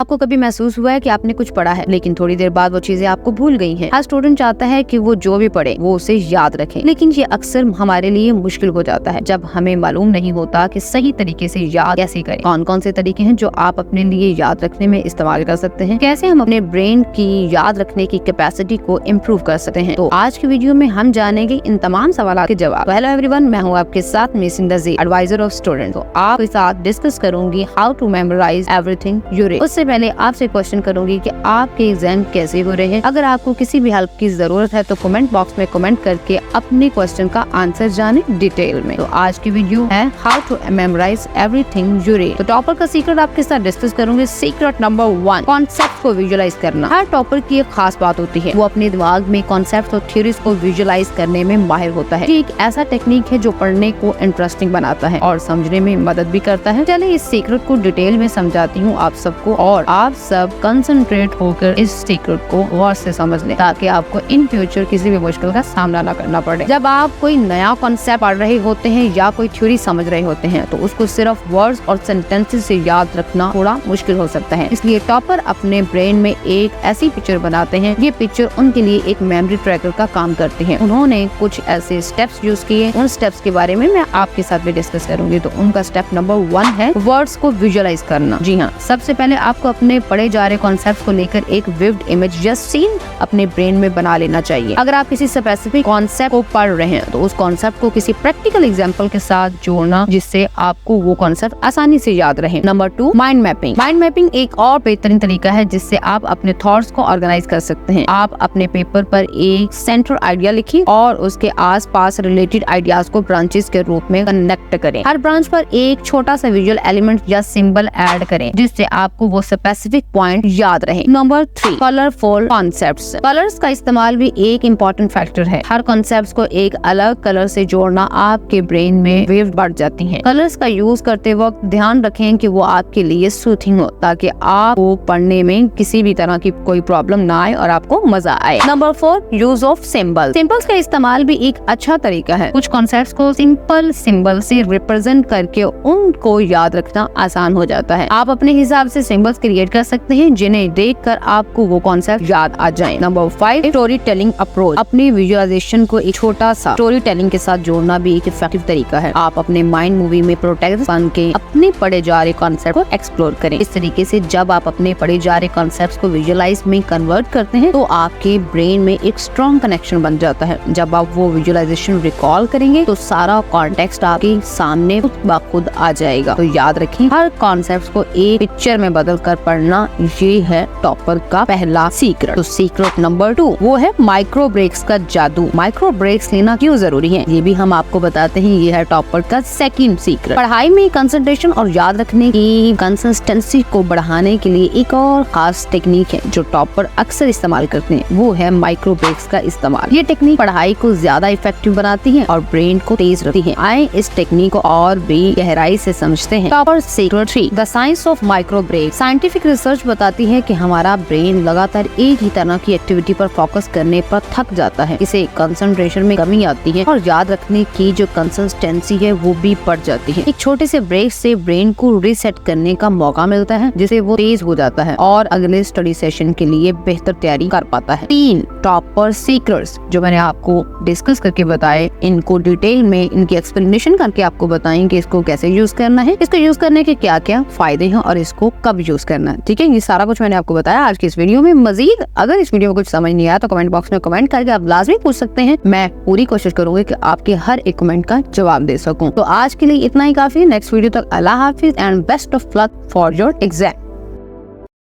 आपको कभी महसूस हुआ है कि आपने कुछ पढ़ा है लेकिन थोड़ी देर बाद वो चीजें आपको भूल गई हैं? हर स्टूडेंट चाहता है कि वो जो भी पढ़े वो उसे याद रखे, लेकिन ये अक्सर हमारे लिए मुश्किल हो जाता है जब हमें मालूम नहीं होता कि सही तरीके से याद कैसे करें। कौन कौन से तरीके हैं जो आप अपने लिए याद रखने में इस्तेमाल कर सकते हैं? कैसे हम अपने ब्रेन की याद रखने की कैपेसिटी को इम्प्रूव कर सकते हैं? तो आज की वीडियो में हम जानेंगे इन तमाम सवालों के जवाब। हेलो एवरीवन, मैं हूँ आपके साथ मिसिंग द जी, एडवाइजर ऑफ स्टूडेंट। तो आपके साथ डिस्कस करूंगी how to memorise everything you read. उससे पहले आपसे क्वेश्चन करूंगी कि आपके एग्जाम कैसे हो रहे हैं। अगर आपको किसी भी हेल्प की जरूरत है तो कमेंट बॉक्स में कमेंट करके अपने क्वेश्चन का आंसर जाने डिटेल में। तो आज की वीडियो है how to memorise everything you read. तो टॉपर का सीक्रेट आपके साथ डिस्कस करूंगी। सीक्रेट नंबर 1, कॉन्सेप्ट को विजुअलाइज करना। हर टॉपर की एक खास बात होती है, वो अपने दिमाग में कॉन्सेप्ट और थ्योरीज को विजुअलाइज करने में माहिर होता है। ये एक ऐसा टेक्निक है जो पढ़ने को इंटरेस्टिंग बनाता है और समझने में मदद भी करता है। चलिए इस सीक्रेट को डिटेल में समझाती हूँ आप सबको, और आप सब कंसंट्रेट होकर इस सीक्रेट को गौर से समझ लें ताकि आपको इन फ्यूचर किसी भी मुश्किल का सामना न करना पड़े। जब आप कोई नया कॉन्सेप्ट पढ़ रहे होते हैं या कोई थ्योरी समझ रहे होते हैं तो उसको सिर्फ वर्ड्स और सेंटेंसेस से याद रखना थोड़ा मुश्किल हो सकता है। इसलिए टॉपर अपने ब्रेन में एक ऐसी पिक्चर बनाते हैं। ये पिक्चर उनके लिए एक मेमोरी ट्रैकर का काम करती है। उन्होंने कुछ ऐसे स्टेप्स यूज किए, उन स्टेप्स के बारे में मैं आपके साथ भी डिस्कस करूंगी। तो उनका स्टेप नंबर 1 है वर्ड्स को विजुअलाइज करना। जी हाँ, सबसे पहले आपको अपने पढ़े जा रहे कॉन्सेप्ट को लेकर एक विविड इमेज या सीन अपने ब्रेन में बना लेना चाहिए। अगर आप किसी स्पेसिफिक कॉन्सेप्ट को पढ़ रहे हैं तो उस कॉन्सेप्ट को किसी प्रैक्टिकल एग्जांपल के साथ जोड़ना जिससे आपको वो कॉन्सेप्ट आसानी से याद रहे। Number 2, mind mapping. Mind mapping एक और बेहतरीन तरीका है जिससे आप अपने थॉट्स को ऑर्गेनाइज कर सकते हैं। आप अपने पेपर पर एक सेंट्रल आइडिया लिखिए और उसके आसपास रिलेटेड आइडियाज को ब्रांचेस के रूप में कनेक्ट करें। हर ब्रांच पर एक छोटा सा विजुअल एलिमेंट या सिंबल ऐड करें जिससे आपको वो स्पेसिफिक पॉइंट याद रहे। Number 3, colourful concepts. कलर्स का इस्तेमाल भी एक इम्पोर्टेंट फैक्टर है। हर कॉन्सेप्ट को एक अलग कलर से जोड़ना आपके ब्रेन में वेव बढ़ जाती हैं। कलर्स का यूज करते वक्त ध्यान रखें कि वो आपके लिए सूथिंग हो ताकि आपको पढ़ने में किसी भी तरह की कोई प्रॉब्लम ना आए और आपको मजा आए। Number 4, use of symbol. Symbols का इस्तेमाल भी एक अच्छा तरीका है। कुछ कॉन्सेप्ट्स को सिंपल सिंबल से रिप्रेजेंट करके उनको याद रखना आसान हो जाता है। आप अपने हिसाब से सिंबल्स क्रिएट कर सकते हैं जिन्हें देखकर आपको वो कॉन्सेप्ट याद आ जाए। Number 5, story telling approach. अपनी विजुअलाइजेशन को एक छोटा सा स्टोरी टेलिंग के साथ जोड़ना भी एक इफेक्टिव तरीका है। आप अपने माइंड मूवी में प्रोटेक्ट बन के अपने पढ़े जा रहे कॉन्सेप्ट को एक्सप्लोर करें। इस तरीके से जब आप अपने पढ़े जा रहे कॉन्सेप्ट को विजुअलाइज में कन्वर्ट करते हैं तो आपके ब्रेन में एक स्ट्रॉन्ग कनेक्शन बन जाता है। जब आप वो विजुअलाइजेशन रिकॉल करेंगे तो सारा कॉन्टेक्स्ट आपके सामने खुद ब खुद आ जाएगा। तो याद रखें, हर कॉन्सेप्ट को एक पिक्चर में बदल कर पढ़ना, ये है टॉपर का पहला सीक्रेट। तो सीक्रेट नंबर 2 वो है माइक्रो ब्रेक्स का जादू। माइक्रो ब्रेक्स लेना क्यों जरूरी है ये भी हम आपको बताते हैं। ये है टॉपर का सेकंड सीक्रेट। पढ़ाई में कंसंट्रेशन और याद रखने की कंसिस्टेंसी को बढ़ाने के लिए एक और खास टेक्निक है जो टॉपर अक्सर इस्तेमाल करते हैं, वो है माइक्रो ब्रेक्स का इस्तेमाल। ये टेक्निक पढ़ाई को ज्यादा इफेक्टिव बनाती है और ब्रेन को तेज रखती है। आए इस टेक्निक को और भी गहराई से समझते हैं। Topper secret 3, the science of micro break. Scientific research बताती है कि हमारा ब्रेन लगातार एक ही तरह की एक्टिविटी पर फोकस करने पर थक जाता है। इसे कंसंट्रेशन में कमी आती है और याद रखने की जो कंसिस्टेंसी है वो भी बढ़ जाती है। एक छोटे से ब्रेक से ब्रेन को रीसेट करने का मौका मिलता है जिससे वो तेज हो जाता है और अगले स्टडी सेशन के लिए बेहतर तैयारी कर पाता है। 3, टॉपर सीक्रेट्स जो मैंने आपको डिस्कस करके बताए, इनको डिटेल में इनकी एक्सप्लेनेशन करके आपको बताएं कि इसको कैसे यूज करना है, इसको यूज करने के क्या क्या फायदे हैं और इसको कब यूज करना है। ठीक है, ये सारा कुछ मैंने आपको बताया आज की इस वीडियो में। मजीद अगर इस वीडियो में कुछ समझ नहीं आया तो कमेंट बॉक्स में कमेंट करके आप लाजमी पूछ सकते हैं। मैं पूरी कोशिश करूंगी कि आपके हर एक कमेंट का जवाब दे सकूं। तो आज के लिए इतना ही काफी है। नेक्स्ट वीडियो तक अल्लाह हाफिज and best of luck for your exam.